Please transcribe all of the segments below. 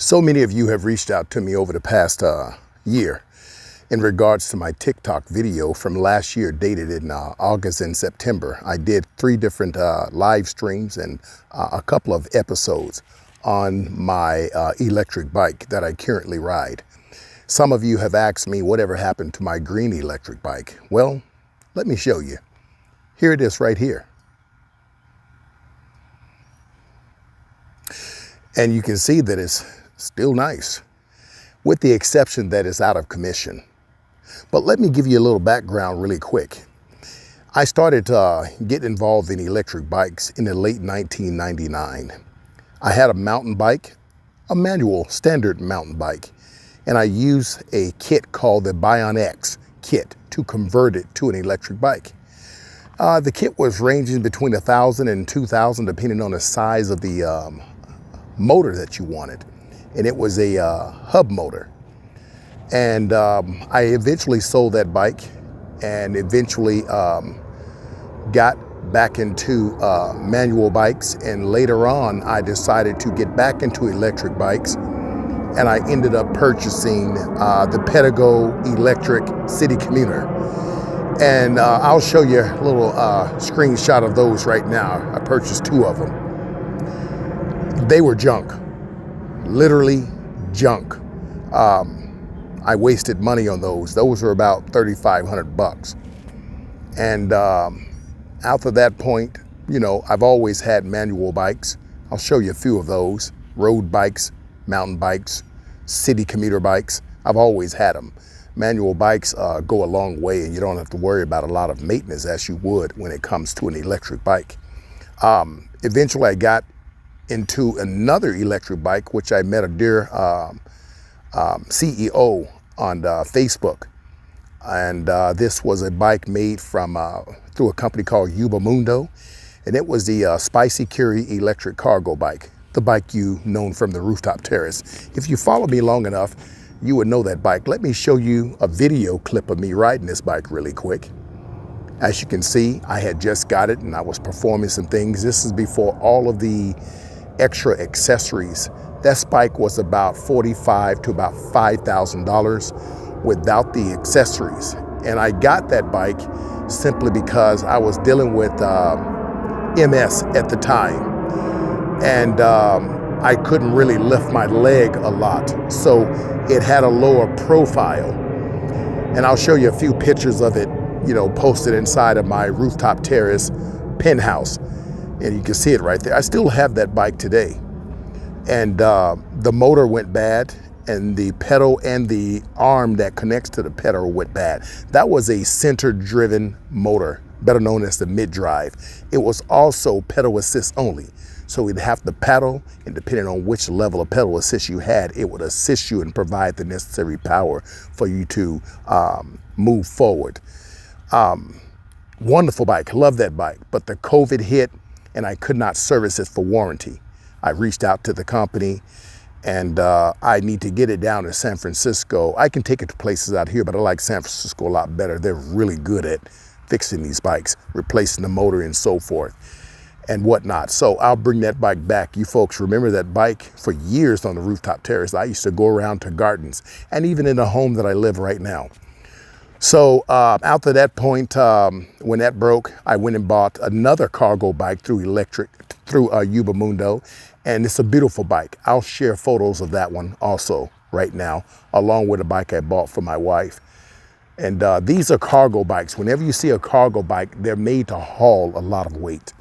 So many of you have reached out to me over the past year in regards to my TikTok video from last year, dated in August and September. I did 3 different live streams and a couple of episodes on my electric bike that I currently ride. Some of you have asked me whatever happened to my green electric bike. Well, let me show you. Here it is right here. And you can see that it's still nice, with the exception that it's out of commission. But let me give you a little background really quick. I started getting involved in electric bikes in the late 1999. I had a mountain bike, a manual standard mountain bike, and I used a kit called the Bion-X kit to convert it to an electric bike. The kit was ranging between $1,000 and $2,000 depending on the size of the motor that you wanted. And it was a hub motor. And I eventually sold that bike and eventually got back into manual bikes. And later on, I decided to get back into electric bikes. And I ended up purchasing the Pedego electric city commuter. And I'll show you a little screenshot of those right now. I purchased 2 of them. They were junk. Literally junk. I wasted money on those. Those were about $3,500 And after that point, you know, I've always had manual bikes. I'll show you a few of those. Road bikes, mountain bikes, city commuter bikes. I've always had them. Manual bikes go a long way, and you don't have to worry about a lot of maintenance as you would when it comes to an electric bike. Eventually I got into another electric bike, which I met a dear CEO on Facebook. And this was a bike made from through a company called Mundo, and it was the Spicy Curie electric cargo bike, the bike you known from the rooftop terrace. If you follow me long enough, you would know that bike. Let me show you a video clip of me riding this bike really quick. As you can see, I had just got it and I was performing some things. This is before all of the extra accessories. That bike was about $45,000 to about $5,000 without the accessories. And I got that bike simply because I was dealing with MS at the time. And I couldn't really lift my leg a lot. So it had a lower profile. And I'll show you a few pictures of it, you know, posted inside of my rooftop terrace penthouse. And you can see it right there. I still have that bike today. And the motor went bad, and the pedal and the arm that connects to the pedal went bad. That was a center-driven motor, better known as the mid-drive. It was also pedal assist only. So we'd have to pedal, and depending on which level of pedal assist you had, it would assist you and provide the necessary power for you to move forward. Wonderful bike, love that bike. But the COVID hit, and I could not service it for warranty. I reached out to the company, and I need to get it down to San Francisco. I can take it to places out here, but I like San Francisco a lot better. They're really good at fixing these bikes, replacing the motor and so forth and whatnot. So I'll bring that bike back. You folks remember that bike for years on the rooftop terrace. I used to go around to gardens and even in the home that I live right now. So after that point, when that broke, I went and bought another cargo bike through Mundo, and it's a beautiful bike. I'll share photos of that one also right now, along with a bike I bought for my wife. And these are cargo bikes. Whenever you see a cargo bike, they're made to haul a lot of weight.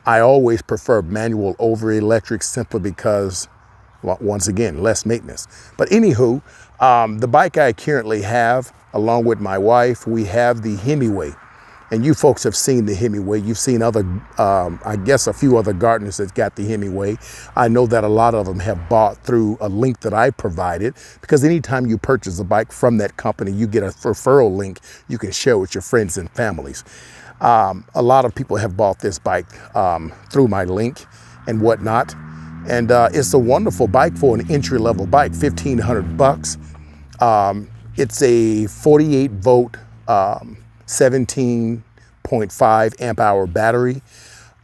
I always prefer manual over electric simply because, well, once again, less maintenance. But anywho, the bike I currently have, along with my wife, we have the Hemingway. And you folks have seen the Hemingway. You've seen other, I guess a few other gardeners that got the Hemingway. I know that a lot of them have bought through a link that I provided, because anytime you purchase a bike from that company, you get a referral link you can share with your friends and families. A lot of people have bought this bike through my link and whatnot. And it's a wonderful bike for an entry-level bike, $1,500. It's a 48 volt, 17.5 amp hour battery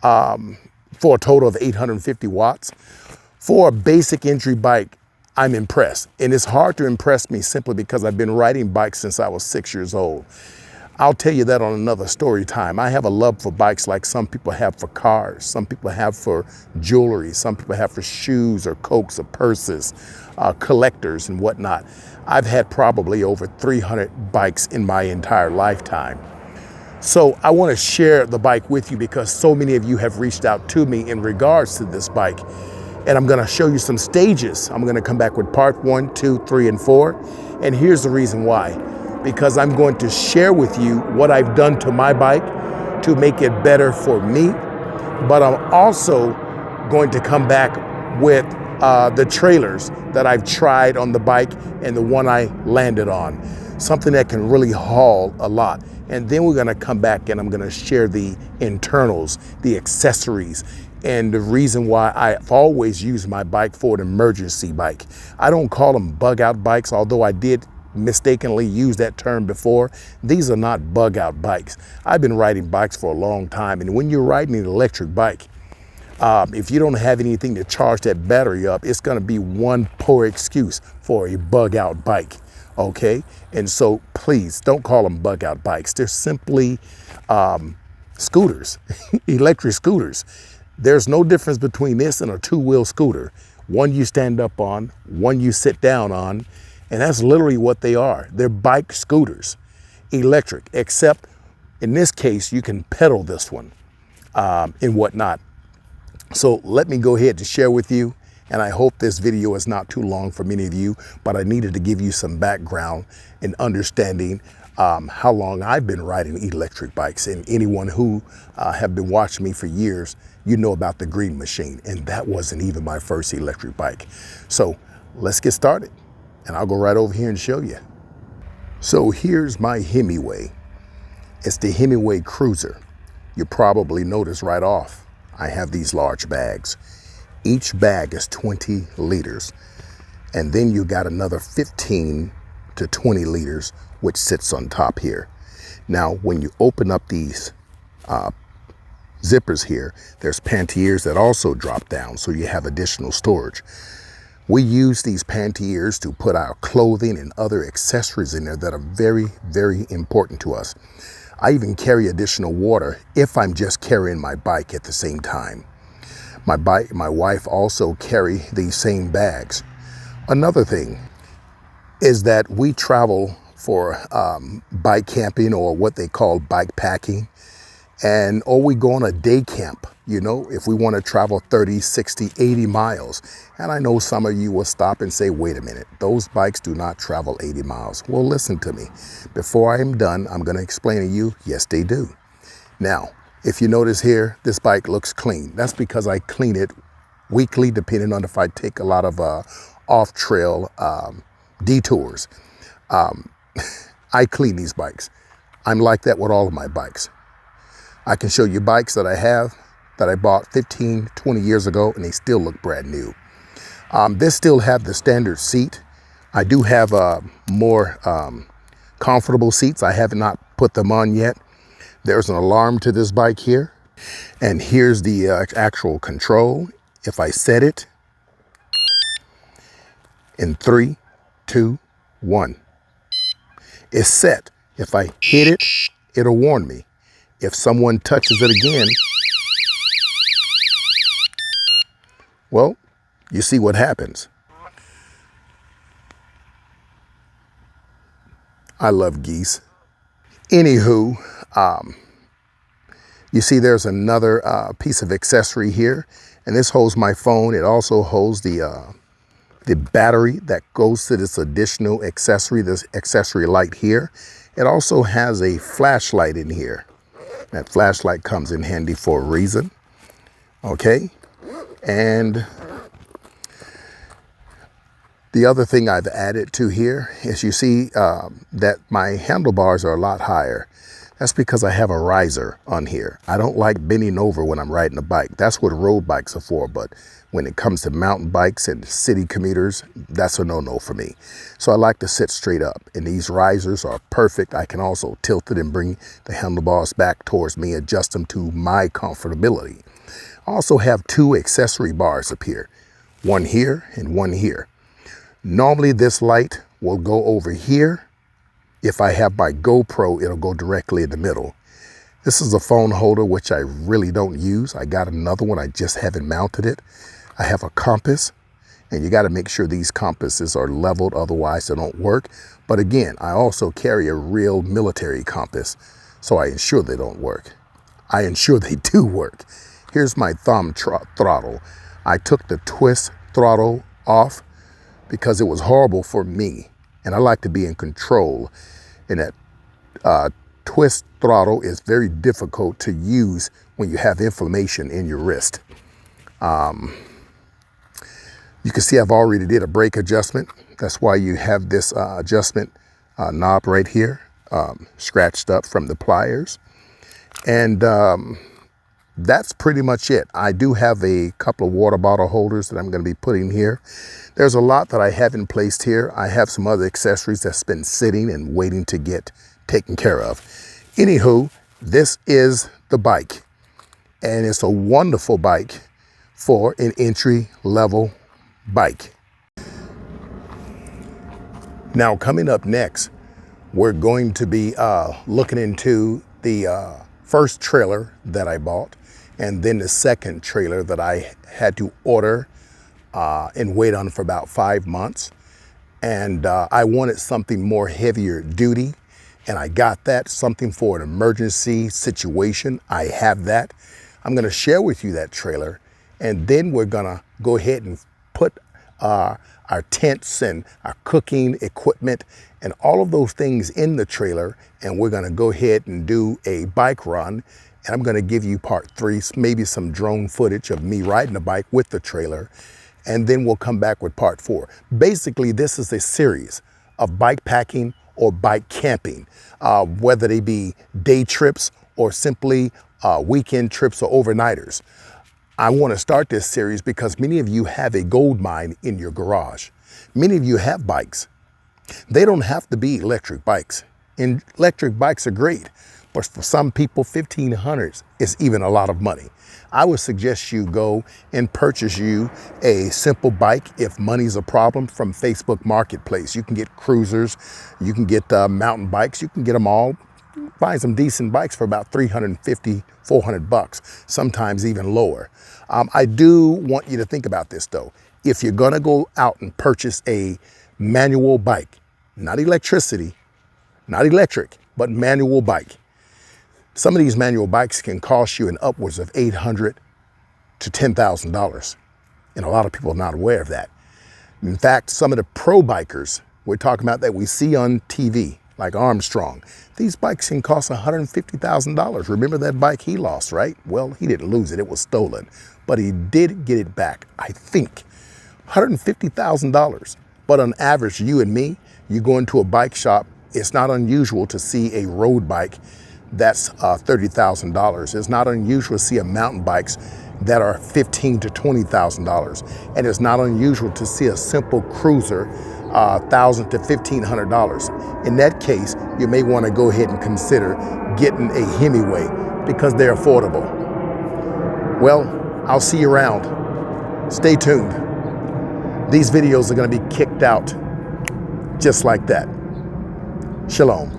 for a total of 850 watts. For a basic entry bike, I'm impressed. And it's hard to impress me simply because I've been riding bikes since I was 6 years old. I'll tell you that on another story time. I have a love for bikes like some people have for cars, some people have for jewelry, some people have for shoes or coats or purses, collectors and whatnot. I've had probably over 300 bikes in my entire lifetime. So I want to share the bike with you because so many of you have reached out to me in regards to this bike. And I'm going to show you some stages. I'm going to come back with part 1, 2, 3, and 4. And here's the reason why. Because I'm going to share with you what I've done to my bike to make it better for me. But I'm also going to come back with the trailers that I've tried on the bike and the one I landed on. Something that can really haul a lot. And then we're going to come back and I'm going to share the internals, the accessories, and the reason why I've always used my bike for an emergency bike. I don't call them bug out bikes, although I did mistakenly use that term before. These are not bug out bikes. I've been riding bikes for a long time, and when you're riding an electric bike, if you don't have anything to charge that battery up, it's going to be one poor excuse for a bug out bike. Okay, and so please don't call them bug out bikes. They're simply scooters, electric scooters. There's no difference between this and a two-wheel scooter. One you stand up on, one you sit down on, and that's literally what they are. They're bike scooters, electric, except in this case, you can pedal this one and whatnot. So let me go ahead and share with you, and I hope this video is not too long for many of you, but I needed to give you some background and understanding how long I've been riding electric bikes. And anyone who have been watching me for years, you know about the Green Machine, and that wasn't even my first electric bike. So let's get started, and I'll go right over here and show you. So here's my Hemingway. It's the Hemingway Cruiser. You probably noticed right off, I have these large bags. Each bag is 20 liters, and then you got another 15 to 20 liters, which sits on top here. Now, when you open up these zippers here, there's pantiers that also drop down, so you have additional storage. We use these pantiers to put our clothing and other accessories in there that are very, very important to us. I even carry additional water if I'm just carrying my bike at the same time. My wife also carry these same bags. Another thing is that we travel for bike camping, or what they call bike packing, or we go on a day camp, you know, if we want to travel 30, 60, 80 miles. And I know some of you will stop and say, wait a minute, those bikes do not travel 80 miles. Well, listen to me. Before I am done, I'm going to explain to you, yes, they do. Now, if you notice here, this bike looks clean. That's because I clean it weekly, depending on if I take a lot of off-trail detours. I clean these bikes. I'm like that with all of my bikes. I can show you bikes that I have that I bought 15, 20 years ago, and they still look brand new. This still have the standard seat. I do have more comfortable seats. I have not put them on yet. There's an alarm to this bike here. And here's the actual control. If I set it in 3, 2, 1, it's set. If I hit it, it'll warn me. If someone touches it again, well, you see what happens. I love geese. Anywho, you see there's another piece of accessory here, and this holds my phone. It also holds the battery that goes to this additional accessory, this accessory light here. It also has a flashlight in here. That flashlight comes in handy for a reason. Okay, and the other thing I've added to here is you see that my handlebars are a lot higher. That's because I have a riser on here. I don't like bending over when I'm riding a bike. That's what road bikes are for, but when it comes to mountain bikes and city commuters, that's a no-no for me. So I like to sit straight up, and these risers are perfect. I can also tilt it and bring the handlebars back towards me, adjust them to my comfortability. I also have 2 accessory bars up here, one here and one here. Normally this light will go over here. If I have my GoPro, it'll go directly in the middle. This is a phone holder, which I really don't use. I got another one, I just haven't mounted it. I have a compass, and you got to make sure these compasses are leveled, otherwise they don't work. But again, I also carry a real military compass, so I ensure they don't work. I ensure they do work. Here's my thumb throttle. I took the twist throttle off because it was horrible for me, and I like to be in control. And that twist throttle is very difficult to use when you have inflammation in your wrist. You can see I've already did a brake adjustment. That's why you have this adjustment knob right here, scratched up from the pliers. And that's pretty much it. I do have a couple of water bottle holders that I'm going to be putting here. There's a lot that I haven't placed here. I have some other accessories that's been sitting and waiting to get taken care of. Anywho, this is the bike, and it's a wonderful bike for an entry-level bike. Now, coming up next, we're going to be looking into the first trailer that I bought, and then the second trailer that I had to order and wait on for about 5 months. And I wanted something more heavier duty, and I got that, something for an emergency situation. I have that. I'm gonna share with you that trailer, and then we're gonna go ahead and put our tents and our cooking equipment and all of those things in the trailer, and we're gonna go ahead and do a bike run. And I'm gonna give you part 3, maybe some drone footage of me riding a bike with the trailer, and then we'll come back with part 4. Basically, this is a series of bike packing or bike camping, whether they be day trips or simply weekend trips or overnighters. I want to start this series because many of you have a gold mine in your garage. Many of you have bikes. They don't have to be electric bikes. And electric bikes are great, but for some people, $1,500 is even a lot of money. I would suggest you go and purchase you a simple bike if money's a problem from Facebook Marketplace. You can get cruisers, you can get mountain bikes, you can get them all. Find some decent bikes for about $350, $400, sometimes even lower. I do want you to think about this though. If you're gonna go out and purchase a manual bike, not electricity, not electric, but manual bike, some of these manual bikes can cost you an upwards of $800 to $10,000. And a lot of people are not aware of that. In fact, some of the pro bikers we're talking about that we see on TV, like Armstrong, these bikes can cost $150,000. Remember that bike he lost, right? Well, he didn't lose it, it was stolen, but he did get it back, I think. $150,000. But on average, you and me, you go into a bike shop, it's not unusual to see a road bike that's $30,000. It's not unusual to see a mountain bikes that are $15,000 to $20,000. And it's not unusual to see a simple cruiser, $1,000 to $1,500. In that case, you may want to go ahead and consider getting a Hemingway because they're affordable. Well, I'll see you around. Stay tuned. These videos are going to be kicked out just like that. Shalom.